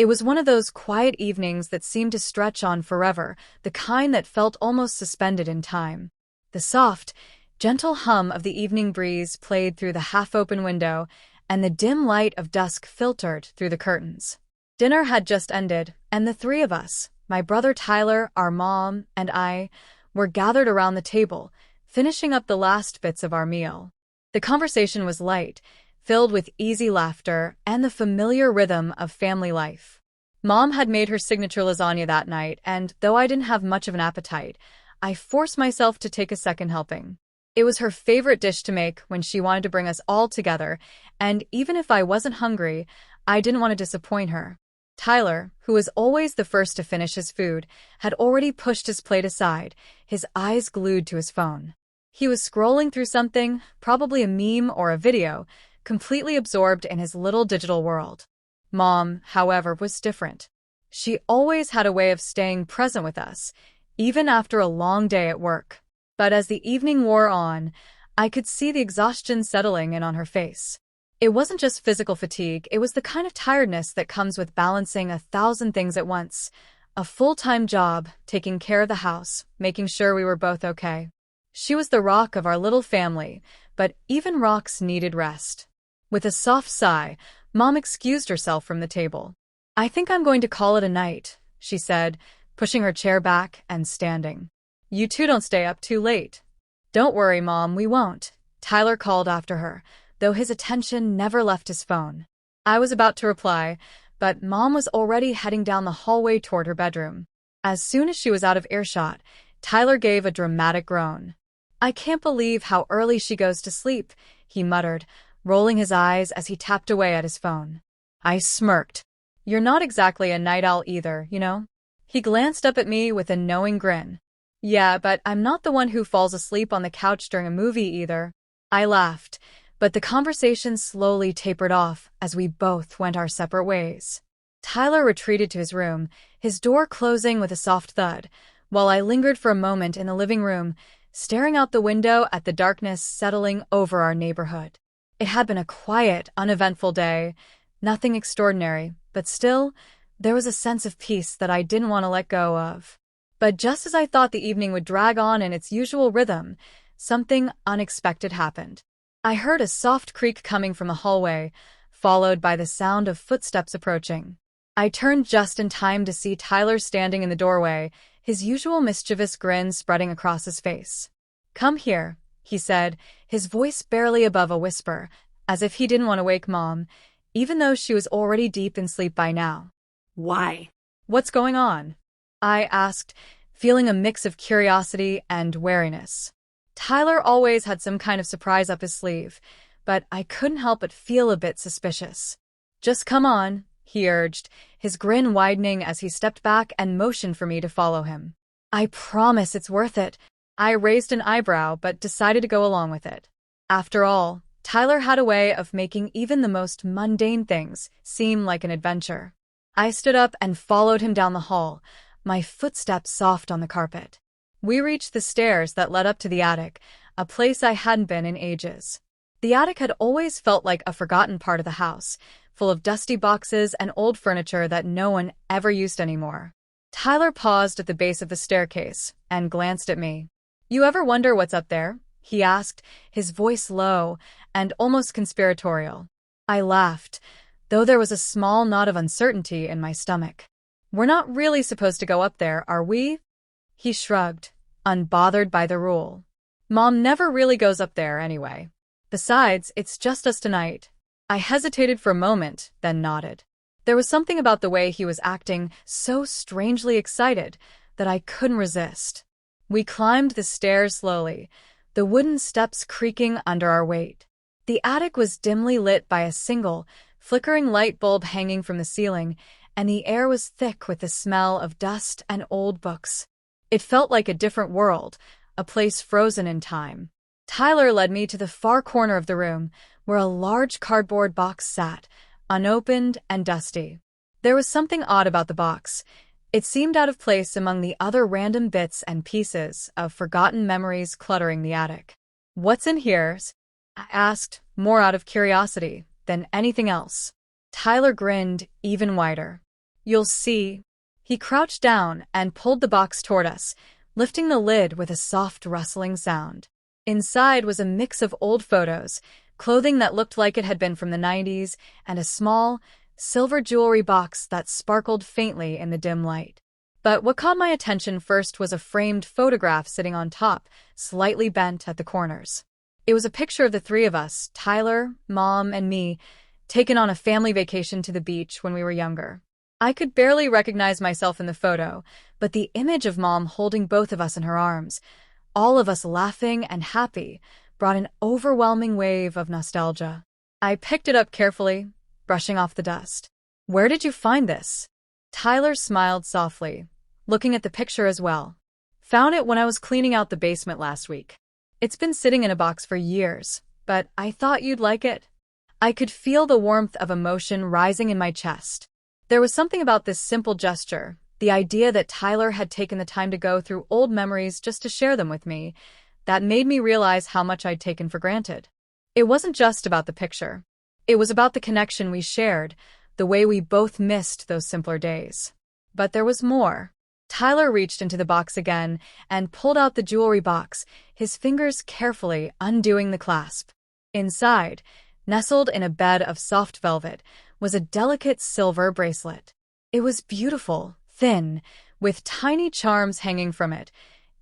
It was one of those quiet evenings that seemed to stretch on forever, the kind that felt almost suspended in time. The soft, gentle hum of the evening breeze played through the half-open window, and the dim light of dusk filtered through the curtains. Dinner had just ended, and the three of us, my brother Tyler, our mom, and I, were gathered around the table, finishing up the last bits of our meal. The conversation was light, filled with easy laughter and the familiar rhythm of family life. Mom had made her signature lasagna that night, and though I didn't have much of an appetite, I forced myself to take a second helping. It was her favorite dish to make when she wanted to bring us all together, and even if I wasn't hungry, I didn't want to disappoint her. Tyler, who was always the first to finish his food, had already pushed his plate aside, his eyes glued to his phone. He was scrolling through something, probably a meme or a video, completely absorbed in his little digital world. Mom, however, was different. She always had a way of staying present with us, even after a long day at work. But as the evening wore on, I could see the exhaustion settling in on her face. It wasn't just physical fatigue, it was the kind of tiredness that comes with balancing 1,000 things at once. A full-time job, taking care of the house, making sure we were both okay. She was the rock of our little family, but even rocks needed rest. With a soft sigh, Mom excused herself from the table. "I think I'm going to call it a night," she said, pushing her chair back and standing. "You two don't stay up too late." "Don't worry, Mom, we won't," Tyler called after her, though his attention never left his phone. I was about to reply, but Mom was already heading down the hallway toward her bedroom. As soon as she was out of earshot, Tyler gave a dramatic groan. "I can't believe how early she goes to sleep," he muttered, rolling his eyes as he tapped away at his phone. I smirked. "You're not exactly a night owl either, you know?" He glanced up at me with a knowing grin. "Yeah, but I'm not the one who falls asleep on the couch during a movie either." I laughed, but the conversation slowly tapered off as we both went our separate ways. Tyler retreated to his room, his door closing with a soft thud, while I lingered for a moment in the living room, staring out the window at the darkness settling over our neighborhood. It had been a quiet, uneventful day, nothing extraordinary, but still, there was a sense of peace that I didn't want to let go of. But just as I thought the evening would drag on in its usual rhythm, something unexpected happened. I heard a soft creak coming from the hallway, followed by the sound of footsteps approaching. I turned just in time to see Tyler standing in the doorway, his usual mischievous grin spreading across his face. "Come here," he said, his voice barely above a whisper, as if he didn't want to wake Mom, even though she was already deep in sleep by now. "Why?" "What's going on?" I asked, feeling a mix of curiosity and wariness. Tyler always had some kind of surprise up his sleeve, but I couldn't help but feel a bit suspicious. "Just come on," he urged, his grin widening as he stepped back and motioned for me to follow him. "I promise it's worth it." I raised an eyebrow but decided to go along with it. After all, Tyler had a way of making even the most mundane things seem like an adventure. I stood up and followed him down the hall, my footsteps soft on the carpet. We reached the stairs that led up to the attic, a place I hadn't been in ages. The attic had always felt like a forgotten part of the house, full of dusty boxes and old furniture that no one ever used anymore. Tyler paused at the base of the staircase and glanced at me. "You ever wonder what's up there?" he asked, his voice low and almost conspiratorial. I laughed, though there was a small knot of uncertainty in my stomach. "We're not really supposed to go up there, are we?" He shrugged, unbothered by the rule. "Mom never really goes up there anyway. Besides, it's just us tonight." I hesitated for a moment, then nodded. There was something about the way he was acting so strangely excited that I couldn't resist. We climbed the stairs slowly, the wooden steps creaking under our weight. The attic was dimly lit by a single, flickering light bulb hanging from the ceiling, and the air was thick with the smell of dust and old books. It felt like a different world, a place frozen in time. Tyler led me to the far corner of the room, where a large cardboard box sat, unopened and dusty. There was something odd about the box. It seemed out of place among the other random bits and pieces of forgotten memories cluttering the attic. "What's in here?" I asked, more out of curiosity than anything else. Tyler grinned even wider. You'll see. He crouched down and pulled the box toward us, lifting the lid with a soft rustling sound. Inside was a mix of old photos, clothing that looked like it had been from the 90s, and a small, silver jewelry box that sparkled faintly in the dim light. But what caught my attention first was a framed photograph sitting on top, slightly bent at the corners. It was a picture of the three of us, Tyler, Mom, and me, taken on a family vacation to the beach when we were younger. I could barely recognize myself in the photo, but the image of Mom holding both of us in her arms, all of us laughing and happy, brought an overwhelming wave of nostalgia. I picked it up carefully, brushing off the dust. Where did you find this? Tyler smiled softly, looking at the picture as well. Found it when I was cleaning out the basement last week. It's been sitting in a box for years, but I thought you'd like it. I could feel the warmth of emotion rising in my chest. There was something about this simple gesture, the idea that Tyler had taken the time to go through old memories just to share them with me, that made me realize how much I'd taken for granted. It wasn't just about the picture. It was about the connection we shared, the way we both missed those simpler days. But there was more. Tyler reached into the box again and pulled out the jewelry box, his fingers carefully undoing the clasp. Inside, nestled in a bed of soft velvet, was a delicate silver bracelet. It was beautiful, thin, with tiny charms hanging from it,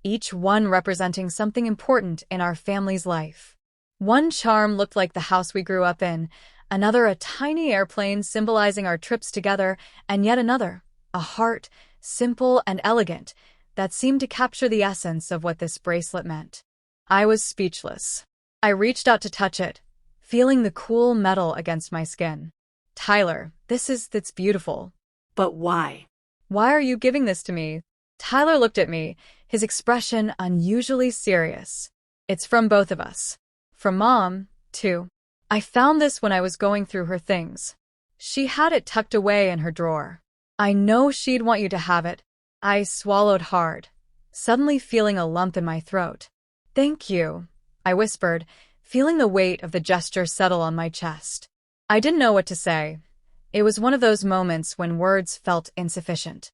each one representing something important in our family's life. One charm looked like the house we grew up in, another a tiny airplane symbolizing our trips together, and yet another, a heart, simple and elegant, that seemed to capture the essence of what this bracelet meant. I was speechless. I reached out to touch it, feeling the cool metal against my skin. Tyler, it's beautiful. But why? Why are you giving this to me? Tyler looked at me, his expression unusually serious. It's from both of us. From Mom, too. I found this when I was going through her things. She had it tucked away in her drawer. I know she'd want you to have it. I swallowed hard, suddenly feeling a lump in my throat. Thank you, I whispered, feeling the weight of the gesture settle on my chest. I didn't know what to say. It was one of those moments when words felt insufficient.